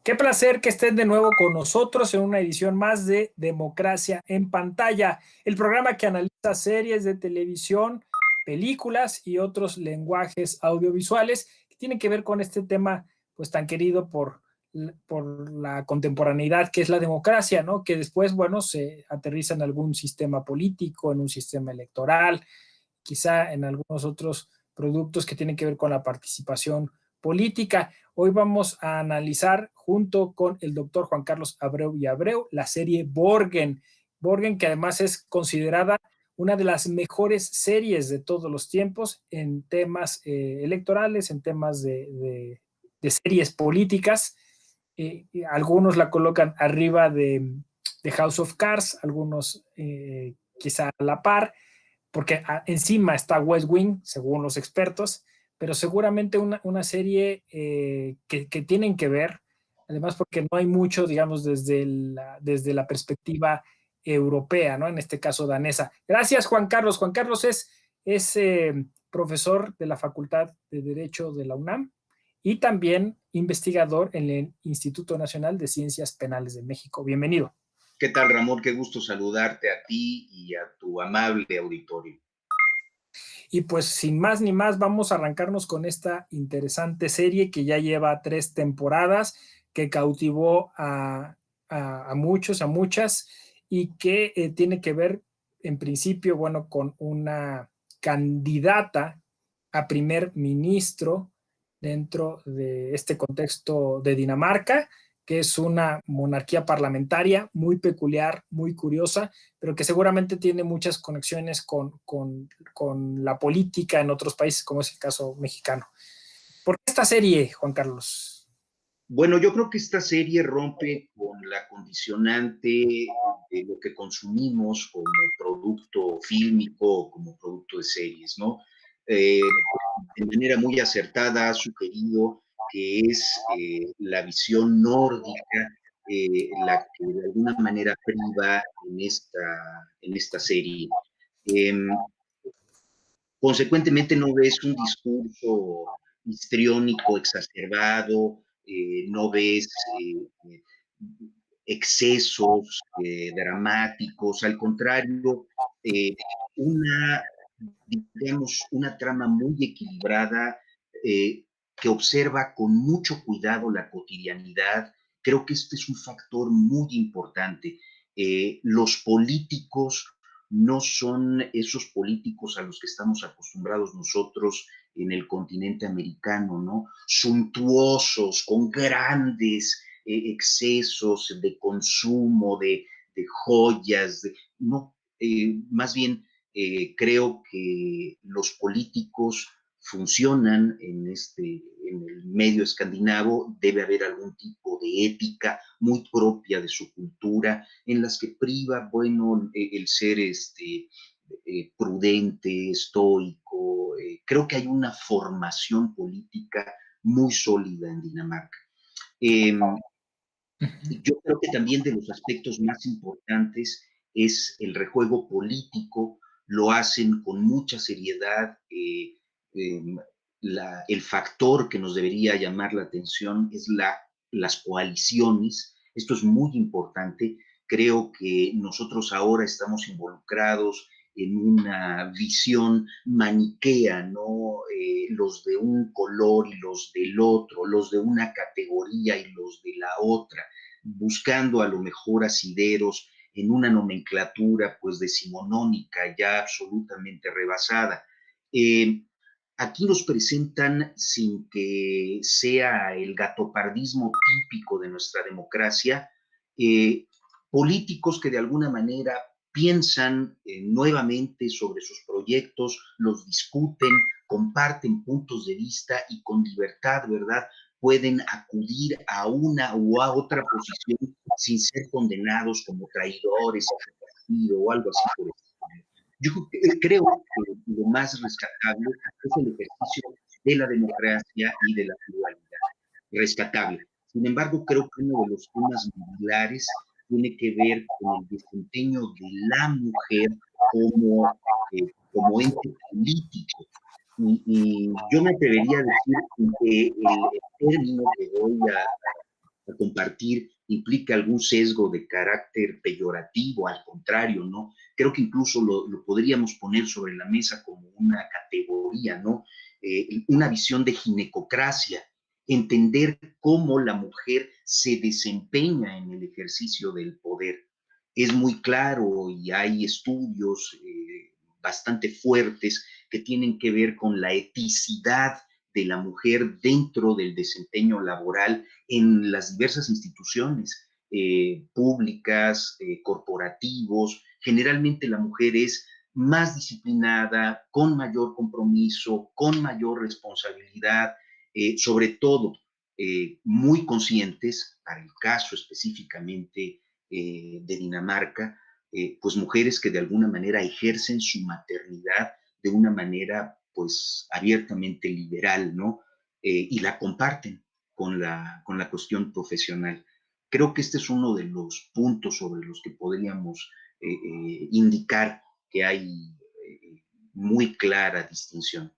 Qué placer que estén de nuevo con nosotros en una edición más de Democracia en Pantalla, el programa que analiza series de televisión, películas y otros lenguajes audiovisuales que tienen que ver con este tema pues tan querido por la contemporaneidad que es la democracia, ¿no? Que después, bueno, se aterriza en algún sistema político, en un sistema electoral, quizá en algunos otros productos que tienen que ver con la participación política. Hoy vamos a analizar junto con el doctor Juan Carlos Abreu y Abreu la serie Borgen. Borgen, que además es considerada una de las mejores series de todos los tiempos en temas electorales, en temas de series políticas. Algunos la colocan arriba de House of Cards, algunos quizá a la par, porque encima está West Wing, según los expertos, pero seguramente una serie que tienen que ver, además porque no hay mucho, digamos, desde la perspectiva europea, ¿no? En este caso danesa. Gracias, Juan Carlos. Juan Carlos es profesor de la Facultad de Derecho de la UNAM y también investigador en el Instituto Nacional de Ciencias Penales de México. Bienvenido. ¿Qué tal, Ramón? Qué gusto saludarte a ti y a tu amable auditorio. Y pues sin más ni más, vamos a arrancarnos con esta interesante serie que ya lleva 3 temporadas, que cautivó a muchos, a muchas, y que tiene que ver, en principio, bueno, con una candidata a primer ministro dentro de este contexto de Dinamarca, que es una monarquía parlamentaria muy peculiar, muy curiosa, pero que seguramente tiene muchas conexiones con la política en otros países, como es el caso mexicano. ¿Por qué esta serie, Juan Carlos? Bueno, yo creo que esta serie rompe con la condicionante de lo que consumimos como producto fílmico o como producto de series, ¿no? De manera muy acertada ha sugerido que es la visión nórdica la que de alguna manera priva en esta serie. Eh, Consecuentemente no ves un discurso histriónico exacerbado, no ves excesos dramáticos, al contrario, eh, una, digamos, una trama muy equilibrada que observa con mucho cuidado la cotidianidad. Creo que este es un factor muy importante. Los políticos no son esos políticos a los que estamos acostumbrados nosotros en el continente americano, ¿no? Suntuosos, con grandes excesos de consumo, de joyas, no, más bien creo que los políticos funcionan en el medio escandinavo, debe haber algún tipo de ética muy propia de su cultura, en las que priva, bueno, el ser prudente, estoico. Creo que hay una formación política muy sólida en Dinamarca. Yo creo que también de los aspectos más importantes es el rejuego político, lo hacen con mucha seriedad. Eh, el factor que nos debería llamar la atención es las coaliciones. Esto es muy importante. Creo que nosotros ahora estamos involucrados en una visión maniquea, ¿no? Los de un color y los del otro, los de una categoría y los de la otra, buscando a lo mejor asideros en una nomenclatura pues decimonónica ya absolutamente rebasada. Aquí nos presentan, sin que sea el gatopardismo típico de nuestra democracia, políticos que de alguna manera piensan nuevamente sobre sus proyectos, los discuten, comparten puntos de vista y con libertad, ¿verdad?, pueden acudir a una u a otra posición sin ser condenados como traidores o algo así por el estilo. Yo creo que lo más rescatable es el ejercicio de la democracia y de la pluralidad. Rescatable. Sin embargo, creo que uno de los temas medular tiene que ver con el desempeño de la mujer como ente político. Y yo me atrevería a decir que el término que voy a compartir implica algún sesgo de carácter peyorativo, al contrario, ¿no? Creo que incluso lo podríamos poner sobre la mesa como una categoría, ¿no? Una visión de ginecocracia, entender cómo la mujer se desempeña en el ejercicio del poder. Es muy claro y hay estudios bastante fuertes que tienen que ver con la eticidad de la mujer dentro del desempeño laboral en las diversas instituciones públicas, corporativos. Generalmente la mujer es más disciplinada, con mayor compromiso, con mayor responsabilidad, sobre todo muy conscientes, para el caso específicamente de Dinamarca, pues mujeres que de alguna manera ejercen su maternidad de una manera pues abiertamente liberal, ¿no? Y la comparten con la cuestión profesional. Creo que este es uno de los puntos sobre los que podríamos indicar que hay muy clara distinción.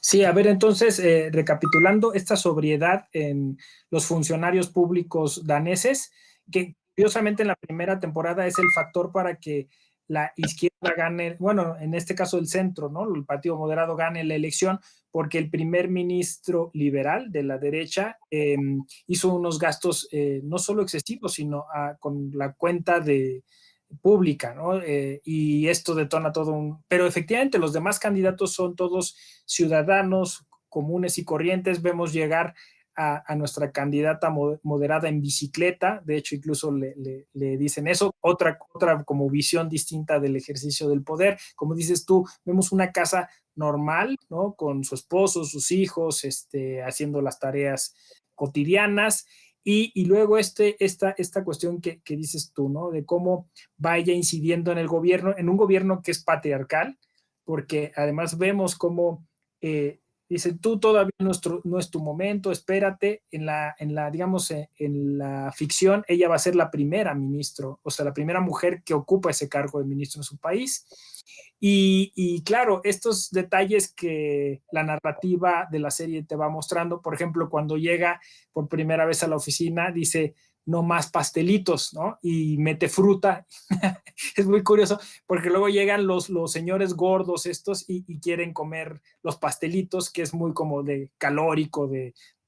Sí, a ver, entonces, recapitulando, esta sobriedad en los funcionarios públicos daneses, que curiosamente en la primera temporada es el factor para que la izquierda gane, bueno, en este caso el centro, ¿no? El partido moderado gane la elección, porque el primer ministro liberal de la derecha hizo unos gastos no solo excesivos, sino con la cuenta de pública, ¿no? Y esto detona todo un... Pero efectivamente los demás candidatos son todos ciudadanos comunes y corrientes. Vemos llegar a nuestra candidata moderada en bicicleta, de hecho incluso le dicen eso, otra como visión distinta del ejercicio del poder. Como dices tú, vemos una casa normal, ¿no? Con su esposo, sus hijos, haciendo las tareas cotidianas. Y luego esta cuestión que dices tú, ¿no? De cómo vaya incidiendo en el gobierno, en un gobierno que es patriarcal, porque además vemos cómo dice, tú todavía no es tu momento, espérate, digamos, en la ficción, ella va a ser la primera ministro, o sea, la primera mujer que ocupa ese cargo de ministro en su país. Y claro, estos detalles que la narrativa de la serie te va mostrando, por ejemplo, cuando llega por primera vez a la oficina, dice, no más pastelitos, ¿no? Y mete fruta. Es muy curioso, porque luego llegan los señores gordos estos y quieren comer los pastelitos, que es muy como de calórico,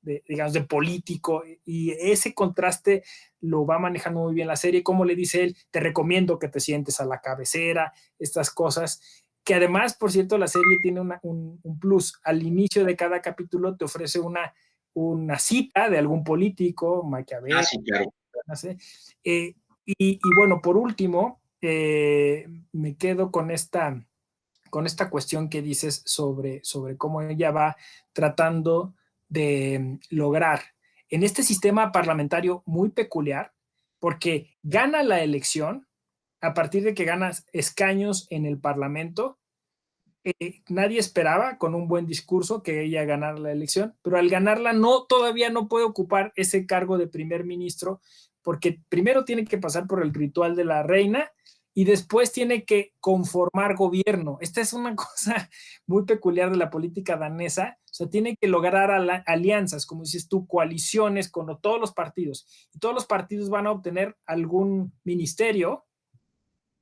digamos, de político, y ese contraste lo va manejando muy bien la serie, como le dice él, te recomiendo que te sientes a la cabecera, estas cosas, que además, por cierto, la serie tiene un plus, al inicio de cada capítulo te ofrece una cita de algún político, Ah, Maquiavelo, sí, claro. no sé, y bueno, por último, me quedo con esta cuestión que dices sobre cómo ella va tratando de lograr en este sistema parlamentario muy peculiar, porque gana la elección a partir de que ganas escaños en el Parlamento. Nadie esperaba con un buen discurso que ella ganara la elección, pero al ganarla todavía no puede ocupar ese cargo de primer ministro, porque primero tiene que pasar por el ritual de la reina y después tiene que conformar gobierno. Esta es una cosa muy peculiar de la política danesa, o sea, tiene que lograr alianzas, como dices tú, coaliciones con todos los partidos, y todos los partidos van a obtener algún ministerio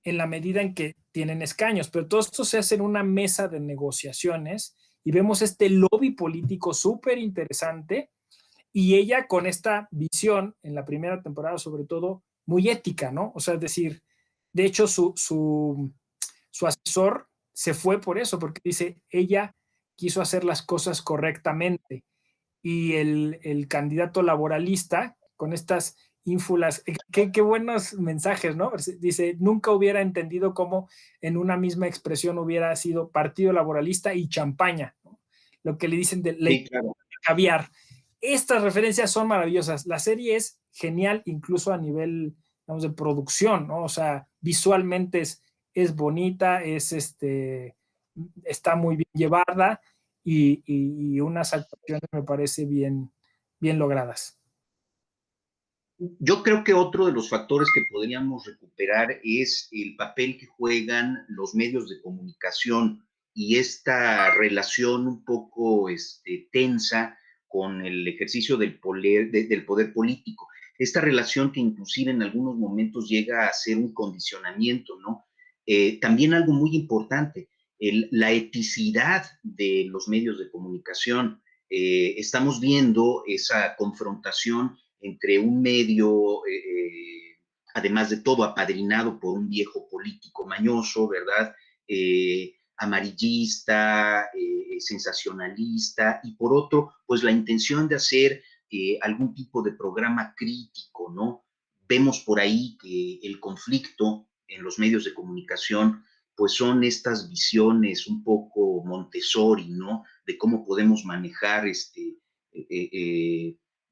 en la medida en que tienen escaños, pero todo esto se hace en una mesa de negociaciones y vemos este lobby político súper interesante, y ella con esta visión en la primera temporada sobre todo muy ética, ¿no? O sea, es decir, de hecho su asesor se fue por eso, porque dice, ella quiso hacer las cosas correctamente, y el candidato laboralista con estas ínfulas, qué buenos mensajes, ¿no? Dice, nunca hubiera entendido cómo en una misma expresión hubiera sido partido laboralista y champaña, ¿no? Lo que le dicen de Sí, claro. caviar. Estas referencias son maravillosas. La serie es genial, incluso a nivel, digamos, de producción, ¿no? O sea, visualmente es bonita, está muy bien llevada, y unas actuaciones me parece bien logradas. Yo creo que otro de los factores que podríamos recuperar es el papel que juegan los medios de comunicación y esta relación un poco tensa con el ejercicio del poder político. Esta relación que inclusive en algunos momentos llega a ser un condicionamiento, ¿no? También algo muy importante, la eticidad de los medios de comunicación. Estamos viendo esa confrontación entre un medio, además de todo, apadrinado por un viejo político mañoso, ¿verdad? Amarillista, sensacionalista, y por otro, pues la intención de hacer algún tipo de programa crítico, ¿no? Vemos por ahí que el conflicto en los medios de comunicación pues son estas visiones un poco Montessori, ¿no? De cómo podemos manejar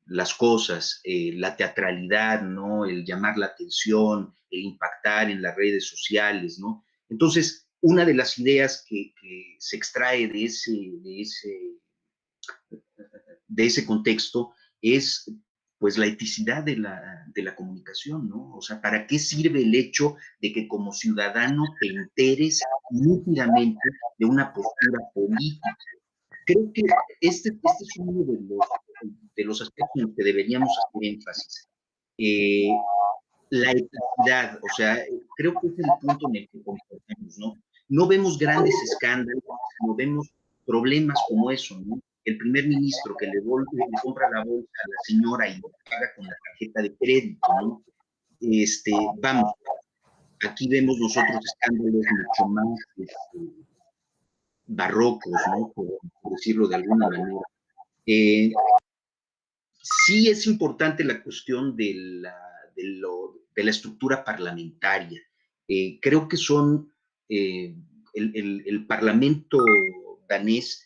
las cosas, la teatralidad, ¿no? El llamar la atención, el impactar en las redes sociales, ¿no? Entonces, una de las ideas que se extrae de ese contexto es pues la eticidad de la comunicación, ¿no? O sea, ¿para qué sirve el hecho de que como ciudadano te enteres nítidamente de una postura política? Creo que este es uno de los aspectos en los que deberíamos hacer énfasis. La eticidad, o sea, creo que es el punto en el que concordamos, ¿no? No vemos grandes escándalos, no vemos problemas como eso, ¿no? El primer ministro que le compra la bolsa a la señora y lo paga con la tarjeta de crédito, ¿no? Vamos, aquí vemos nosotros escándalos mucho más barrocos, ¿no? Por decirlo de alguna manera. Sí es importante la cuestión de la estructura parlamentaria. Creo que son, el Parlamento danés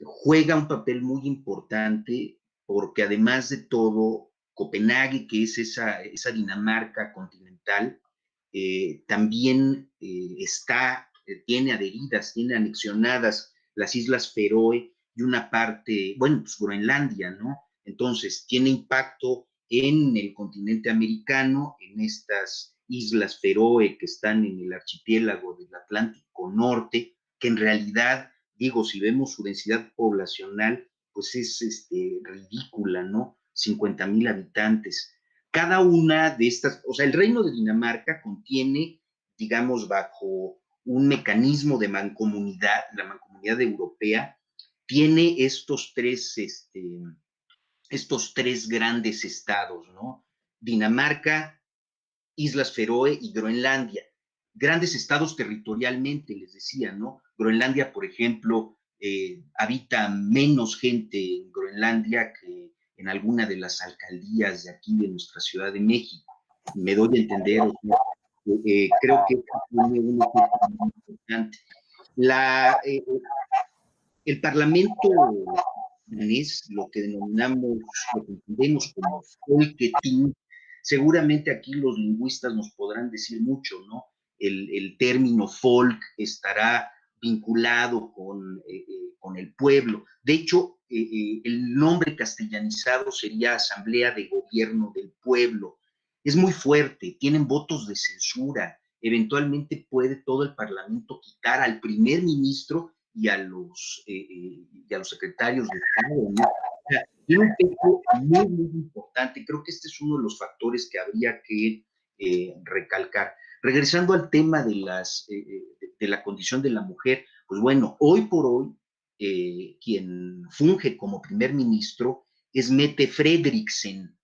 juega un papel muy importante porque además de todo, Copenhague, que es esa Dinamarca continental, también tiene adheridas, tiene anexionadas las Islas Feroe y una parte, bueno, pues Groenlandia, ¿no? Entonces, tiene impacto en el continente americano, en estas islas Feroe que están en el archipiélago del Atlántico Norte, que en realidad, digo, si vemos su densidad poblacional, pues es ridícula, ¿no? 50,000 habitantes. Cada una de estas, o sea, el reino de Dinamarca contiene, digamos, bajo un mecanismo de mancomunidad, la mancomunidad europea, tiene estos tres grandes estados, ¿no? Dinamarca, Islas Feroe y Groenlandia. Grandes estados territorialmente, les decía, ¿no? Groenlandia, por ejemplo, habita menos gente en Groenlandia que en alguna de las alcaldías de aquí de nuestra Ciudad de México. Me doy a entender, creo que tiene un efecto muy importante. El Parlamento danés, lo que denominamos, lo que entendemos como folketing, seguramente aquí los lingüistas nos podrán decir mucho, ¿no? El término folk estará vinculado con el pueblo. De hecho, el nombre castellanizado sería Asamblea de Gobierno del Pueblo. Es muy fuerte, tienen votos de censura. Eventualmente puede todo el Parlamento quitar al primer ministro y a los secretarios de Estado, ¿no? O sea, tiene un peso muy, muy importante. Creo que este es uno de los factores que habría que recalcar. Regresando al tema de la condición de la mujer, pues bueno, hoy por hoy, quien funge como primer ministro es Mette Frederiksen.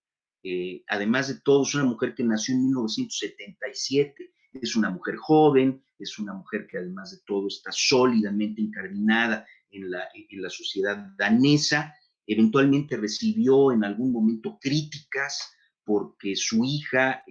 Además de todo, es una mujer que nació en 1977. Es una mujer joven, es una mujer que además de todo está sólidamente incardinada en la sociedad danesa. Eventualmente recibió en algún momento críticas porque su hija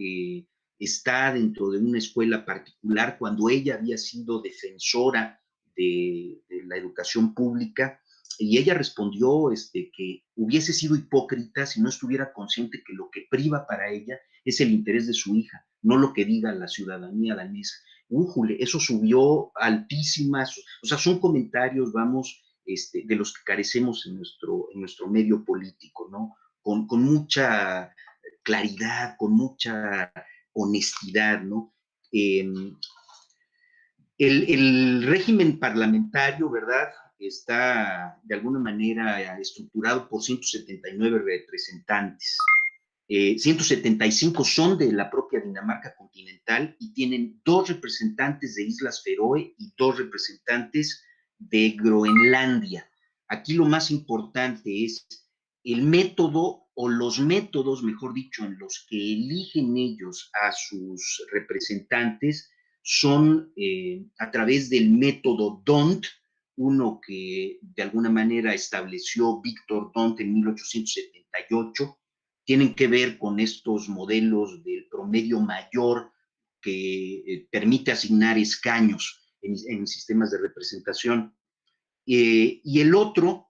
está dentro de una escuela particular cuando ella había sido defensora de la educación pública, y ella respondió que hubiese sido hipócrita si no estuviera consciente que lo que priva para ella es el interés de su hija, no lo que diga la ciudadanía danesa. Újule, eso subió altísimas, o sea, son comentarios, vamos, de los que carecemos en nuestro medio político, ¿no? Con mucha claridad, con mucha honestidad, ¿no? El régimen parlamentario, ¿verdad? está de alguna manera estructurado por 179 representantes. 175 son de la propia Dinamarca continental y tienen 2 representantes de Islas Feroe y 2 representantes de Groenlandia. Aquí lo más importante es el método o los métodos, mejor dicho, en los que eligen ellos a sus representantes son a través del método D'Hondt, uno que de alguna manera estableció Víctor D'Hondt en 1878, tienen que ver con estos modelos del promedio mayor que permite asignar escaños en sistemas de representación. Y el otro,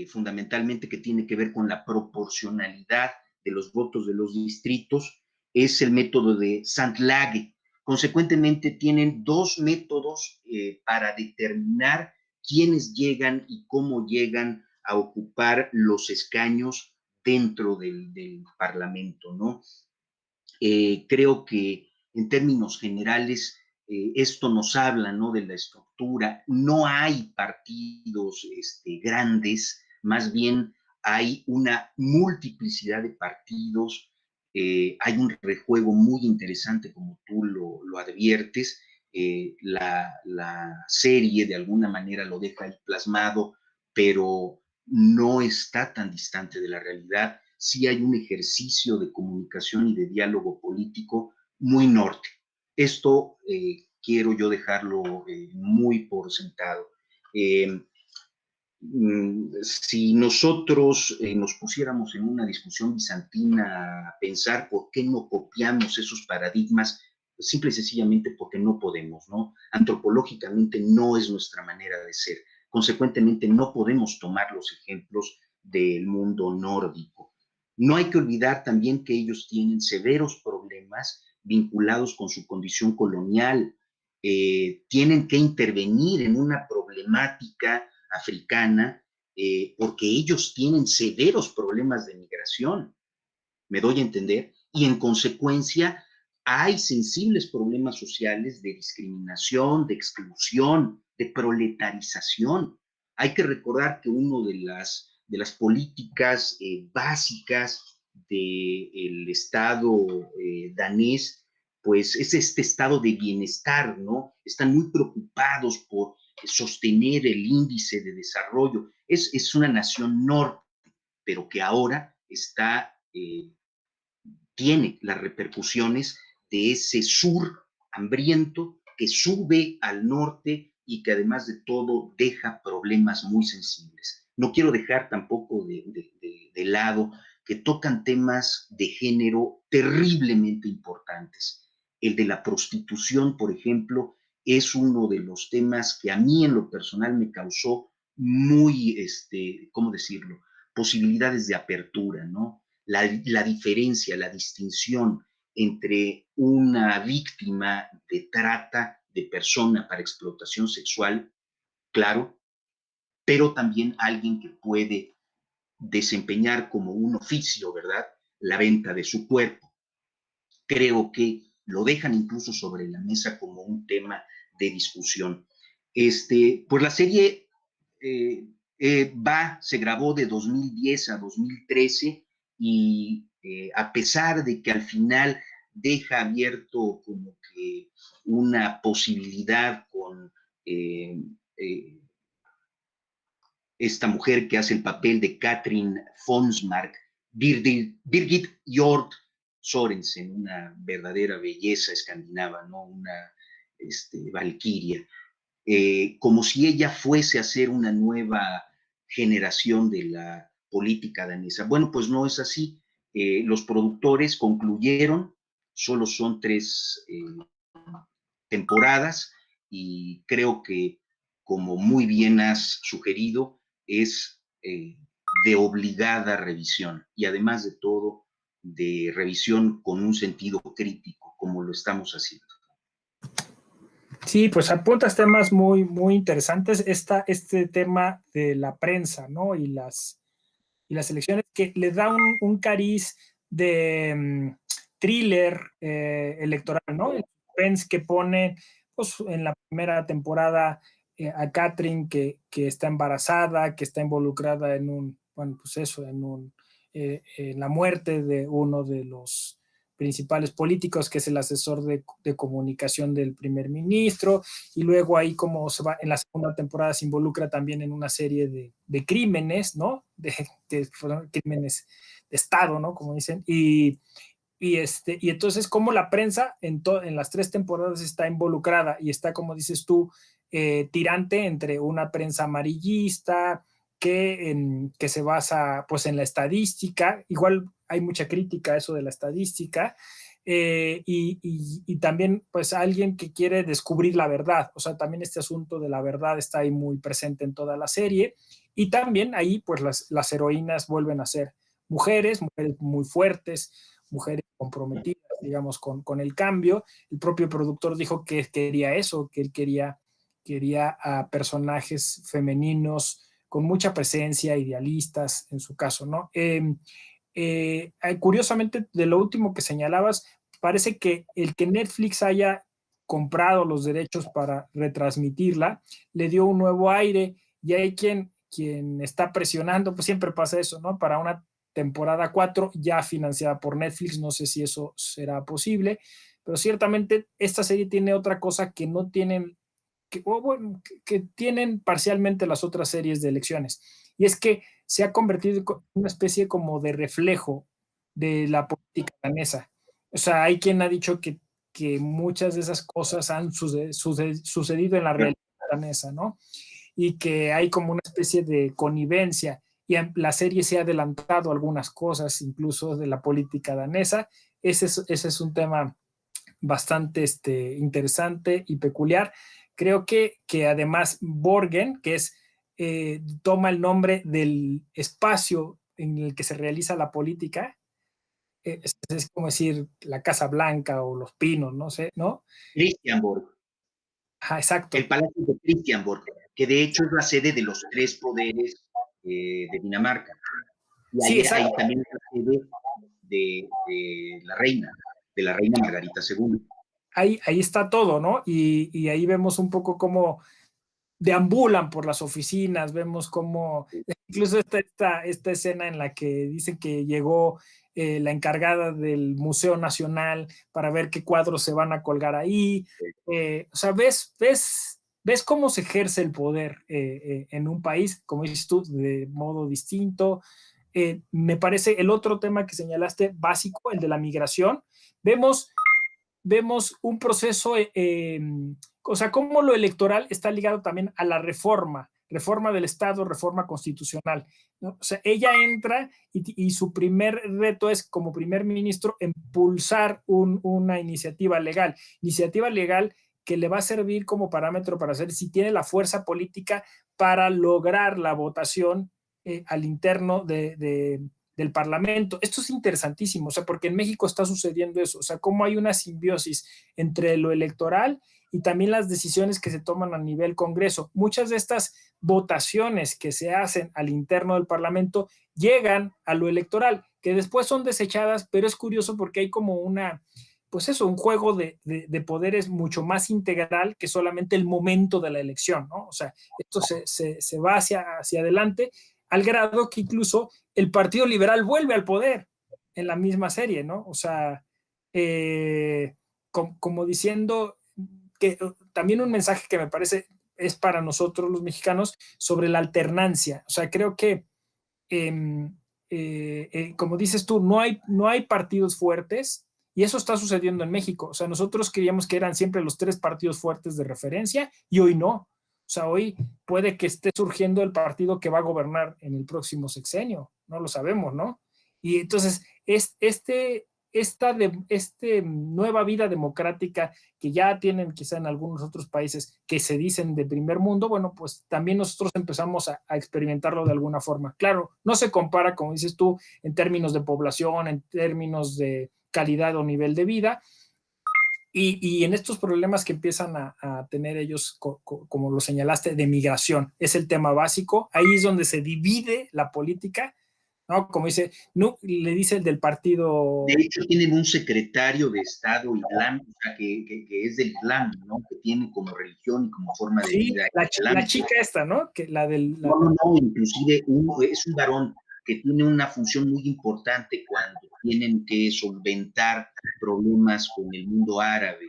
fundamentalmente, que tiene que ver con la proporcionalidad de los votos de los distritos, es el método de Sandlage. Consecuentemente, tienen 2 métodos para determinar quiénes llegan y cómo llegan a ocupar los escaños dentro del Parlamento, ¿no? Creo que en términos generales esto nos habla, ¿no?, de la estructura. No hay partidos grandes, más bien hay una multiplicidad de partidos, hay un rejuego muy interesante, como tú lo adviertes. La serie de alguna manera lo deja ahí plasmado, pero no está tan distante de la realidad. Sí hay un ejercicio de comunicación y de diálogo político muy norte. Esto quiero yo dejarlo muy por sentado. Si nosotros nos pusiéramos en una discusión bizantina a pensar por qué no copiamos esos paradigmas, simple y sencillamente porque no podemos, ¿no? Antropológicamente no es nuestra manera de ser. Consecuentemente, no podemos tomar los ejemplos del mundo nórdico. No hay que olvidar también que ellos tienen severos problemas vinculados con su condición colonial. Tienen que intervenir en una problemática africana porque ellos tienen severos problemas de migración, me doy a entender, y en consecuencia hay sensibles problemas sociales de discriminación, de exclusión, de proletarización. Hay que recordar que una de las políticas básicas del Estado danés, pues es este estado de bienestar, ¿no? Están muy preocupados por sostener el índice de desarrollo. Es una nación norte, pero que ahora tiene las repercusiones de ese sur hambriento que sube al norte y que además de todo deja problemas muy sensibles. No quiero dejar tampoco de lado que tocan temas de género terriblemente importantes. El de la prostitución, por ejemplo, es uno de los temas que a mí en lo personal me causó muy, ¿cómo decirlo?, posibilidades de apertura, ¿no? La diferencia, la distinción entre una víctima de trata de persona para explotación sexual, claro, pero también alguien que puede desempeñar como un oficio, ¿verdad?, la venta de su cuerpo. Creo que lo dejan incluso sobre la mesa como un tema de discusión. Pues la serie se grabó de 2010 a 2013 y a pesar de que al final deja abierto como que una posibilidad con eh, eh, esta mujer que hace el papel de Katrin Fonsmark, Birgit Hjort Sorensen, una verdadera belleza escandinava, ¿no? Una valquiria, como si ella fuese a ser una nueva generación de la política danesa. Bueno, pues no es así. Los productores concluyeron, solo son 3 temporadas y creo que, como muy bien has sugerido, es de obligada revisión y además de todo, de revisión con un sentido crítico, como lo estamos haciendo. Sí, pues apuntas temas muy, muy interesantes. Este tema de la prensa, ¿no? Y las elecciones que le da un cariz de thriller electoral, ¿no? El suspense que pone, pues en la primera temporada a Catherine que está embarazada, que está involucrada en un, bueno, pues eso, en la muerte de uno de los principales políticos, que es el asesor de comunicación del primer ministro, y luego ahí como se va, en la segunda temporada se involucra también en una serie de crímenes, ¿no? De crímenes de Estado, ¿no? Como dicen, y entonces como la prensa en las 3 temporadas está involucrada y está, como dices tú, tirante entre una prensa amarillista que se basa pues en la estadística, igual hay mucha crítica a eso de la estadística, y también pues alguien que quiere descubrir la verdad, o sea, también este asunto de la verdad está ahí muy presente en toda la serie, y también ahí pues las heroínas vuelven a ser mujeres muy fuertes, mujeres comprometidas, digamos, con el cambio. El propio productor dijo que quería eso, que él quería a personajes femeninos con mucha presencia, idealistas en su caso, ¿no? Curiosamente, de lo último que señalabas, parece que el que Netflix haya comprado los derechos para retransmitirla le dio un nuevo aire y hay quien está presionando, pues siempre pasa eso, ¿no? Para una temporada 4 ya financiada por Netflix, no sé si eso será posible, pero ciertamente esta serie tiene otra cosa que no tienen, bueno, que tienen parcialmente las otras series de elecciones, y es que se ha convertido en una especie como de reflejo de la política danesa. O sea, hay quien ha dicho que muchas de esas cosas han sucedido en la realidad danesa, ¿no? Y que hay como una especie de connivencia y la serie se ha adelantado algunas cosas incluso de la política danesa. Ese es un tema bastante interesante y peculiar. Creo que además Borgen, que toma el nombre del espacio en el que se realiza la política, es como decir la Casa Blanca o los Pinos, no sé, ¿no? Christianborg, Ajá, exacto. el Palacio de Christianborg, que de hecho es la sede de los 3 poderes de Dinamarca. Y Sí, ahí exacto. también es la sede de la reina Margarita II. Ahí está todo, ¿no? Y ahí vemos un poco cómo deambulan por las oficinas, vemos cómo, incluso esta escena en la que dicen que llegó la encargada del Museo Nacional para ver qué cuadros se van a colgar ahí. O sea, ves cómo se ejerce el poder en un país, como dices tú, de modo distinto. Me parece el otro tema que señalaste básico, el de la migración. Vemos un proceso, o sea, cómo lo electoral está ligado también a la reforma del Estado, reforma constitucional, ¿no? O sea, ella entra y su primer reto es, como primer ministro, impulsar una iniciativa legal que le va a servir como parámetro para saber si tiene la fuerza política para lograr la votación al interno del Parlamento. Esto es interesantísimo, o sea, porque en México está sucediendo eso, o sea, cómo hay una simbiosis entre lo electoral y también las decisiones que se toman a nivel Congreso. Muchas de estas votaciones que se hacen al interno del Parlamento llegan a lo electoral, que después son desechadas, pero es curioso porque hay como pues eso, un juego de poderes mucho más integral que solamente el momento de la elección, ¿no? O sea, esto se va hacia adelante al grado que incluso el Partido Liberal vuelve al poder en la misma serie, ¿no? O sea, como diciendo que también un mensaje que me parece es para nosotros los mexicanos sobre la alternancia. O sea, creo que, como dices tú, no hay partidos fuertes y eso está sucediendo en México. O sea, nosotros creíamos que eran siempre los 3 partidos fuertes de referencia y hoy no. O sea, hoy puede que esté surgiendo el partido que va a gobernar en el próximo sexenio, no lo sabemos, ¿no? Y entonces, esta nueva vida democrática que ya tienen quizá en algunos otros países que se dicen de primer mundo, bueno, pues también nosotros empezamos a experimentarlo de alguna forma. Claro, no se compara, como dices tú, en términos de población, en términos de calidad o nivel de vida, y en estos problemas que empiezan a tener ellos, como lo señalaste, de migración, es el tema básico. Ahí es donde se divide la política, ¿no? Como dice, no, le dice el del partido. De hecho, tienen un secretario de Estado islámico, o sea, que es del Islam, ¿no? Que tiene como religión y como forma de Sí, vida la islámica. chica esta, ¿no? Que la del... No, no, no, inclusive es un varón que tiene una función muy importante cuando tienen que solventar problemas con el mundo árabe.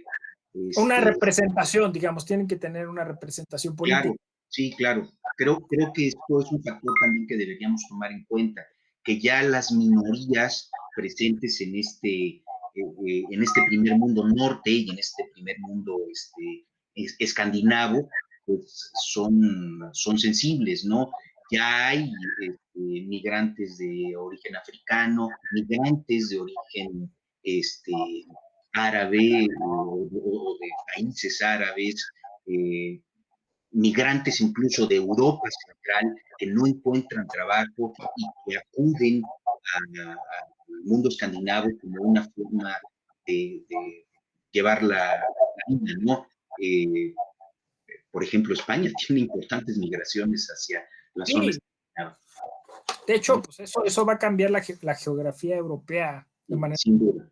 Una Este, representación, digamos, tienen que tener una representación claro, política. sí, claro. Creo que esto es un factor también que deberíamos tomar en cuenta, que ya las minorías presentes en este primer mundo norte y en este primer mundo escandinavo, pues son sensibles, ¿no? Ya hay migrantes de origen africano, migrantes de origen este, árabe o de países árabes, eh, migrantes incluso de Europa Central que no encuentran trabajo y que acuden al mundo escandinavo como una forma de llevar la vida, ¿no? Por ejemplo, España tiene importantes migraciones hacia la zona Sí, escandinava, de hecho, ¿no? pues eso va a cambiar la geografía europea de manera... Sin duda.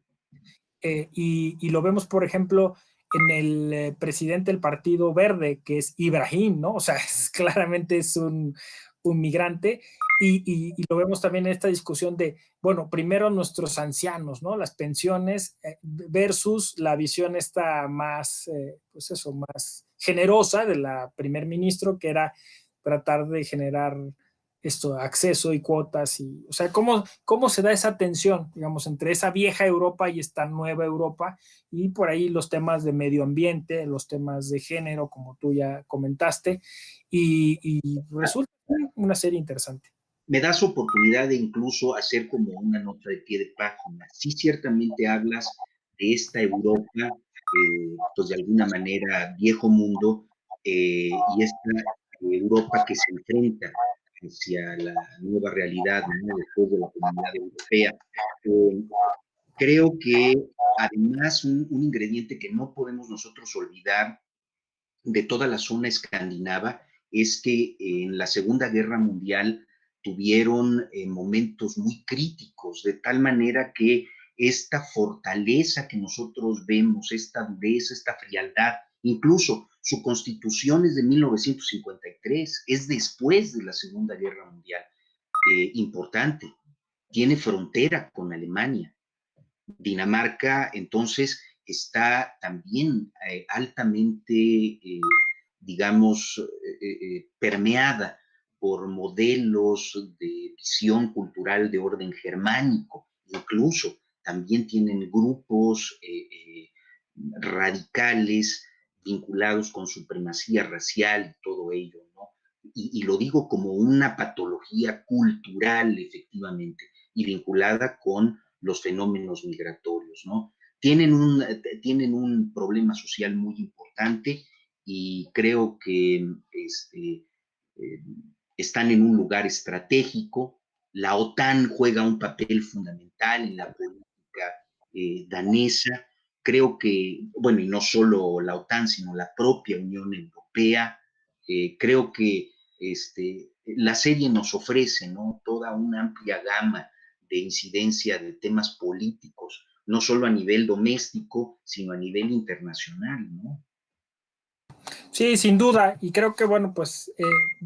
Y lo vemos, por ejemplo, en el presidente del Partido Verde, que es Ibrahim, ¿no? O sea, claramente es un migrante. Y lo vemos también en esta discusión de, bueno, primero nuestros ancianos, ¿no? Las pensiones versus la visión esta más, pues eso, más generosa de la primer ministro, que era tratar de generar esto, acceso y cuotas, y, o sea, cómo se da esa tensión, digamos, entre esa vieja Europa y esta nueva Europa, y por ahí los temas de medio ambiente, los temas de género, como tú ya comentaste, y resulta una serie interesante. Me das oportunidad de incluso hacer como una nota de pie de página. Sí, ciertamente hablas de esta Europa, pues de alguna manera viejo mundo, y esta Europa que se enfrenta hacia la nueva realidad, ¿no? Después de la Comunidad Europea. Eh, Creo que además un ingrediente que no podemos nosotros olvidar de toda la zona escandinava es que en la Segunda Guerra Mundial tuvieron momentos muy críticos, de tal manera que esta fortaleza que nosotros vemos, esta dureza, esta frialdad, incluso su constitución es de 1953, es después de la Segunda Guerra Mundial, importante, tiene frontera con Alemania. Dinamarca, entonces, está también altamente, digamos, permeada por modelos de visión cultural de orden germánico. Incluso también tienen grupos radicales vinculados con supremacía racial y todo ello, ¿no? Y lo digo como una patología cultural, efectivamente, y vinculada con los fenómenos migratorios, ¿no? Tienen un problema social muy importante y creo que eh, están en un lugar estratégico. La OTAN juega un papel fundamental en la política danesa. Creo que, bueno, y no solo la OTAN, sino la propia Unión Europea, creo que la serie nos ofrece, ¿no? Toda una amplia gama de incidencia de temas políticos, no solo a nivel doméstico, sino a nivel internacional, ¿no? Sí, sin duda, y creo que, bueno, pues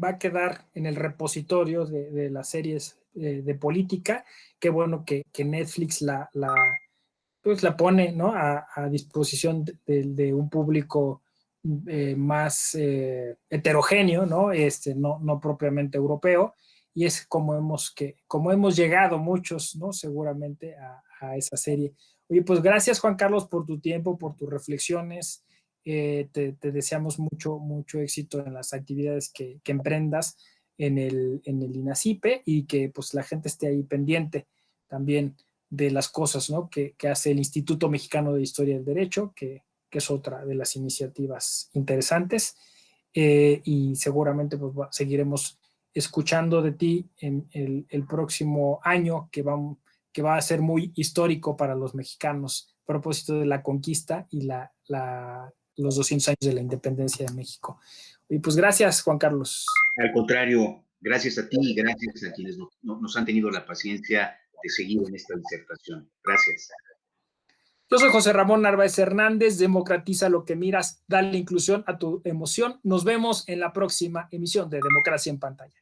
va a quedar en el repositorio de las series de política. Qué bueno que Netflix pues la pone, ¿no? A disposición de un público más heterogéneo, ¿no? No propiamente europeo, y es como hemos llegado muchos, ¿no? Seguramente a esa serie. Oye, pues gracias, Juan Carlos, por tu tiempo, por tus reflexiones. Te deseamos mucho éxito en las actividades que emprendas en el INACIPE, y que pues la gente esté ahí pendiente también de las cosas, ¿no? que hace el Instituto Mexicano de Historia del Derecho, que es otra de las iniciativas interesantes, y seguramente pues, seguiremos escuchando de ti en el próximo año, que va a ser muy histórico para los mexicanos, a propósito de la conquista y los 200 años de la independencia de México. Y pues gracias, Juan Carlos. Al contrario, Gracias a ti y gracias a quienes nos han tenido la paciencia de seguir en esta disertación. Gracias. Yo soy José Ramón Narváez Hernández. Democratiza lo que miras, dale inclusión a tu emoción. Nos vemos en la próxima emisión de Democracia en Pantalla.